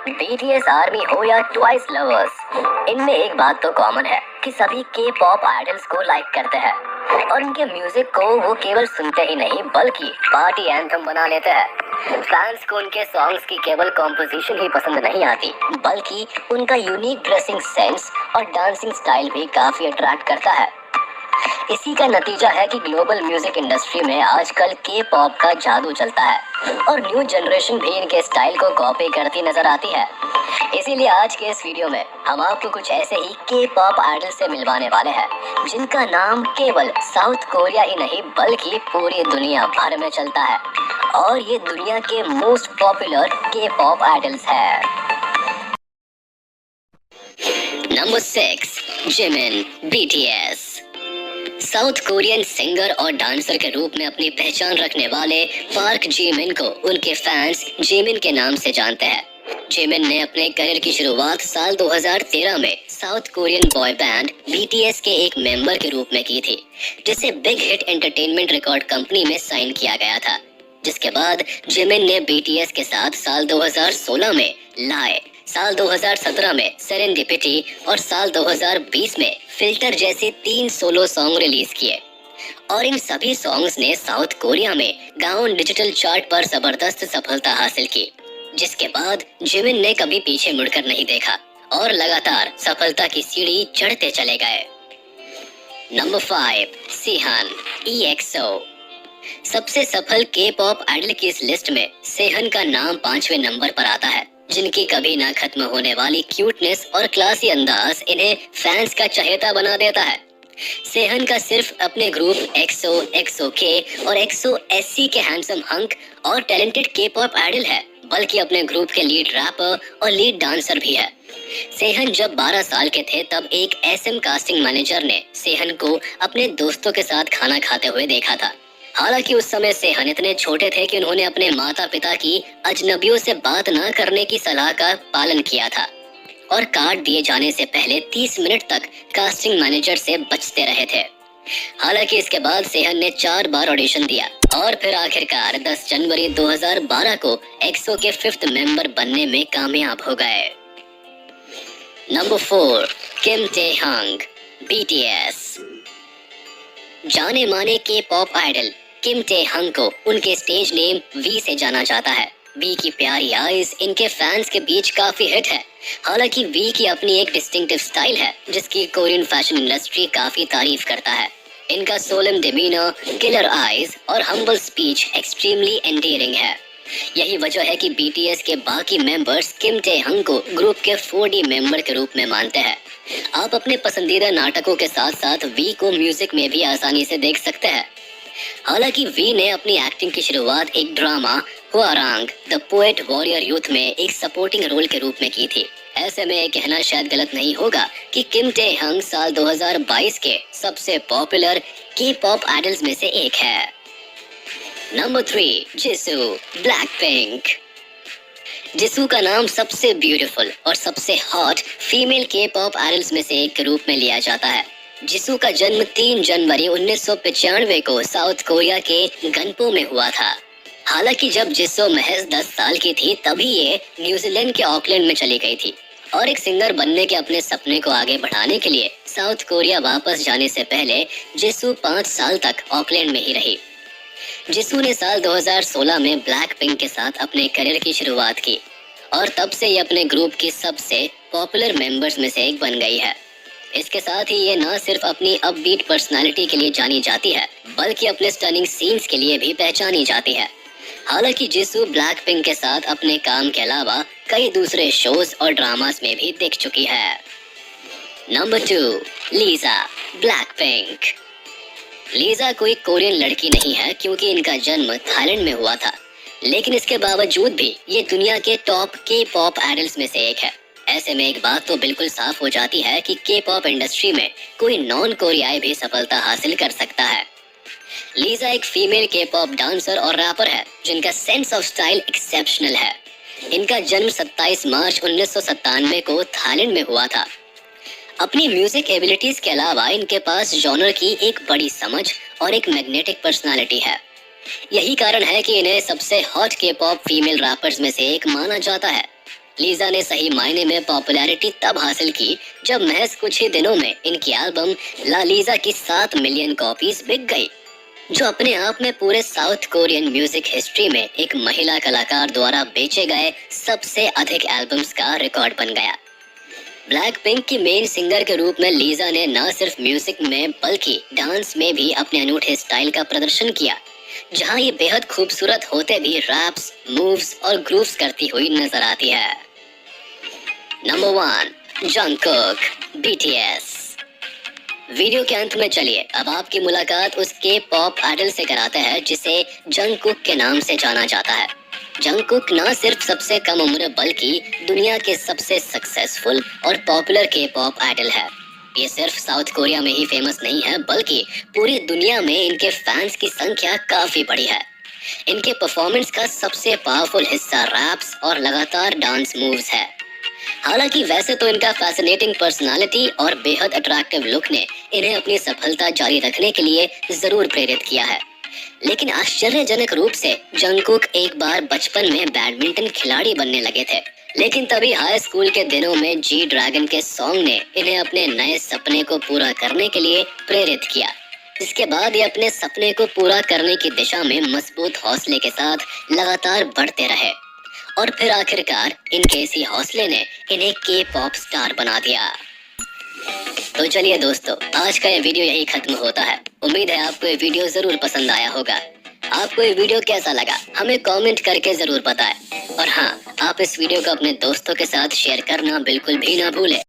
BTS army हो या twice lovers, इनमें एक बात तो कॉमन है कि सभी के पॉप आइडल्स को लाइक करते हैं और उनके म्यूजिक को वो केवल सुनते ही नहीं बल्कि पार्टी एंथम बना लेते हैं। फैंस को उनके सॉन्ग्स की केवल कॉम्पोजिशन ही पसंद नहीं आती बल्कि उनका यूनिक ड्रेसिंग सेंस और डांसिंग स्टाइल भी काफी अट्रैक्ट करता है। इसी का नतीजा है कि ग्लोबल म्यूजिक इंडस्ट्री में आजकल के पॉप का जादू चलता है और न्यू जनरेशन भी इनके स्टाइल को कॉपी करती नजर आती है। इसीलिए आज के इस वीडियो में हम आपको कुछ ऐसे ही के पॉप आइडल से मिलवाने वाले हैं जिनका नाम केवल साउथ कोरिया ही नहीं बल्कि पूरी दुनिया भर में चलता है और ये दुनिया के मोस्ट पॉपुलर के पॉप आइडल्स है। Number 6, Jimin, BTS. South Korean singer और डांसर के रूप में अपनी पहचान रखने वाले पार्क जिमिन को उनके फैंस जिमिन के नाम से जानते हैं। जिमिन ने अपने करियर की शुरुआत साल 2013 में south Korean boy band BTS के एक मेंबर के रूप में की थी, जिसे big hit entertainment record company में साइन किया गया था। जिसके बाद जिमिन ने बीटीएस के साथ साल 2016 में लाए, साल 2017 में सेरेंडिपिटी और साल 2020 में फिल्टर जैसे 3 सोलो सॉन्ग रिलीज किए और इन सभी सॉन्ग्स ने साउथ कोरिया में गाउन डिजिटल चार्ट पर जबरदस्त सफलता हासिल की। जिसके बाद जिमिन ने कभी पीछे मुड़कर नहीं देखा और लगातार सफलता की सीढ़ी चढ़ते चले गए। Number 5, सीहन, EXO। सबसे सफल के पॉप आइडल की इस लिस्ट में सेहन का नाम 5वें नंबर पर आता है, जिनकी कभी ना खत्म होने वाली क्यूटनेस और क्लासी अंदाज इन्हें फैंस का चहेता बना देता है। सेहन का सिर्फ अपने ग्रुप एक्सो, एक्सो-के और एक्सो-एससी के हैंडसम हंक और टैलेंटेड के पॉप आइडल है, बल्कि अपने ग्रुप के लीड रैपर और लीड डांसर भी है। सेहन जब 12 साल के थे तब एक एसएम कास्टिंग मैनेजर ने सेहन को अपने दोस्तों के साथ खाना खाते हुए देखा था। हालांकि उस समय सेहन इतने छोटे थे कि उन्होंने अपने माता पिता की अजनबियों से बात न करने की सलाह का पालन किया था और कार्ड दिए जाने से पहले 30 मिनट तक कास्टिंग मैनेजर से बचते रहे थे। हालांकि इसके बाद सेहन ने 4 बार ऑडिशन दिया और फिर आखिरकार 10 जनवरी 2012 को एक्सो के 5th मेंबर बनने में कामयाब हो गए। नंबर 4, किम टे-हंग, बीटीएस। जाने माने के पॉप आइडल किम टे-हंग को उनके स्टेज नेम वी से जाना जाता है। वी की प्यारी आइज इनके फैंस के बीच काफी हिट है। हालांकि वी की अपनी एक डिस्टिंक्टिव स्टाइल है जिसकी कोरियन फैशन इंडस्ट्री काफी तारीफ करता है। इनका सोलम डिमीनर, किलर आइज और हम्बल स्पीच एक्सट्रीमली एंडियरिंग है। यही वजह है कि बीटीएस के बाकी मेंबर्स किम टे-हंग को ग्रुप के 4D मेंबर के रूप में मानते हैं। आप अपने पसंदीदा नाटकों के साथ साथ वी को म्यूजिक में भी आसानी से देख सकते हैं। हालांकि वी ने अपनी एक्टिंग की शुरुआत एक drama Hwarang the poet warrior youth में एक सपोर्टिंग रोल के रूप में की थी। ऐसे में ये कहना शायद गलत नहीं होगा कि किम टे-हंग साल 2022 के सबसे पॉपुलर के पॉप आइडल्स में से एक है। Number 3, जिसू, Blackpink. जिसू का नाम सबसे ब्यूटीफुल और सबसे हॉट फीमेल के पॉप आइडल्स में से एक के रूप में लिया जाता है। जिसू का जन्म 3 जनवरी 1995 को साउथ कोरिया के गनपो में हुआ था। हालांकि जब जिसू महज 10 साल की थी तभी ये न्यूजीलैंड के ऑकलैंड में चली गई थी और एक सिंगर बनने के अपने सपने को आगे बढ़ाने के लिए साउथ कोरिया वापस जाने से पहले जिसू 5 साल तक ऑकलैंड में ही रही। जिसू ने साल 2016 में ब्लैकपिंक के साथ अपने करियर की शुरुआत की और तब से ये अपने ग्रुप की सबसे पॉपुलर मेंबर्स में से एक बन गई है। इसके साथ ही ये न सिर्फ अपनी अपबीट पर्सनालिटी के लिए जानी जाती है बल्कि अपने स्टनिंग सीन्स के लिए भी पहचानी जाती है। हालांकि जिसू ब्लैकपिंक के साथ अपने काम के अलावा कई दूसरे शोज और ड्रामास में भी दिख चुकी है। Number 2, Lisa, Blackpink. लीजा कोई कोरियन लड़की नहीं है क्योंकि इनका जन्म थाईलैंड में हुआ था, लेकिन इसके बावजूद भी ये दुनिया के टॉप के पॉप आइडल्स में से एक है। ऐसे में एक बात तो बिल्कुल साफ हो जाती है कि के पॉप इंडस्ट्री में कोई नॉन कोरियाई भी सफलता हासिल कर सकता है। लीजा एक फीमेल के पॉप डांसर और रैपर है जिनका सेंस ऑफ स्टाइल एक्सेप्शनल है। इनका जन्म 27 मार्च 1997 को थाईलैंड में हुआ था। अपनी म्यूजिक एबिलिटीज के अलावा इनके पास जॉनर की एक बड़ी समझ और एक मैग्नेटिक पर्सनालिटी है। यही कारण है कि इन्हें सबसे हॉट के पॉप फीमेल रैपर्स में से एक माना जाता है। लीजा ने सही मायने में पॉपुलैरिटी तब हासिल की जब महज कुछ ही दिनों में इनकी एल्बम ला लीजा की 7 मिलियन कॉपीज बिक गई, जो अपने आप में पूरे साउथ कोरियन म्यूजिक हिस्ट्री में एक महिला कलाकार द्वारा बेचे गए सबसे अधिक एल्बम्स का रिकॉर्ड बन गया। ब्लैक पिंक की मेन सिंगर के रूप में लीजा ने न सिर्फ म्यूजिक में बल्कि डांस में भी अपने अनूठे स्टाइल का प्रदर्शन किया, जहां ये बेहद खूबसूरत होते भी रैप्स, मूव्स और ग्रूव्स करती हुई नजर आती है। Number 1, Jungkook, BTS. वीडियो के अंत में चलिए अब आपकी मुलाकात उस के पॉप आइडल से कराते हैं जिसे जंगकुक के नाम से जाना जाता है। जंगकुक न सिर्फ सबसे कम उम्र बल्कि दुनिया के सबसे सक्सेसफुल और पॉपुलर के पॉप आइडल है। ये सिर्फ साउथ कोरिया में ही फेमस नहीं है बल्कि पूरी दुनिया में इनके फैंस की संख्या काफी बड़ी है। इनके परफॉर्मेंस का सबसे पावरफुल हिस्सा रैप्स और लगातार डांस मूव्स है। हालांकि वैसे तो इनका फैसिनेटिंग पर्सनालिटी और बेहद अट्रैक्टिव लुक ने इन्हें अपनी सफलता जारी रखने के लिए जरूर प्रेरित किया है, लेकिन आश्चर्यजनक रूप से जंगकुक एक बार बचपन में बैडमिंटन खिलाड़ी बनने लगे थे, लेकिन तभी हाई स्कूल के दिनों में जी ड्रैगन के सॉन्ग ने इन्हें अपने नए सपने को पूरा करने के लिए प्रेरित किया। इसके बाद ये अपने सपने को पूरा करने की दिशा में मजबूत हौसले के साथ लगातार बढ़ते रहे और फिर आखिरकार इनके इसी हौसले ने इन्हें के पॉप स्टार बना दिया। तो चलिए दोस्तों, आज का ये वीडियो यही खत्म होता है। उम्मीद है आपको ये वीडियो जरूर पसंद आया होगा। आपको ये वीडियो कैसा लगा हमें कमेंट करके जरूर बताएं। और हाँ, आप इस वीडियो को अपने दोस्तों के साथ शेयर करना बिल्कुल भी ना भूलें।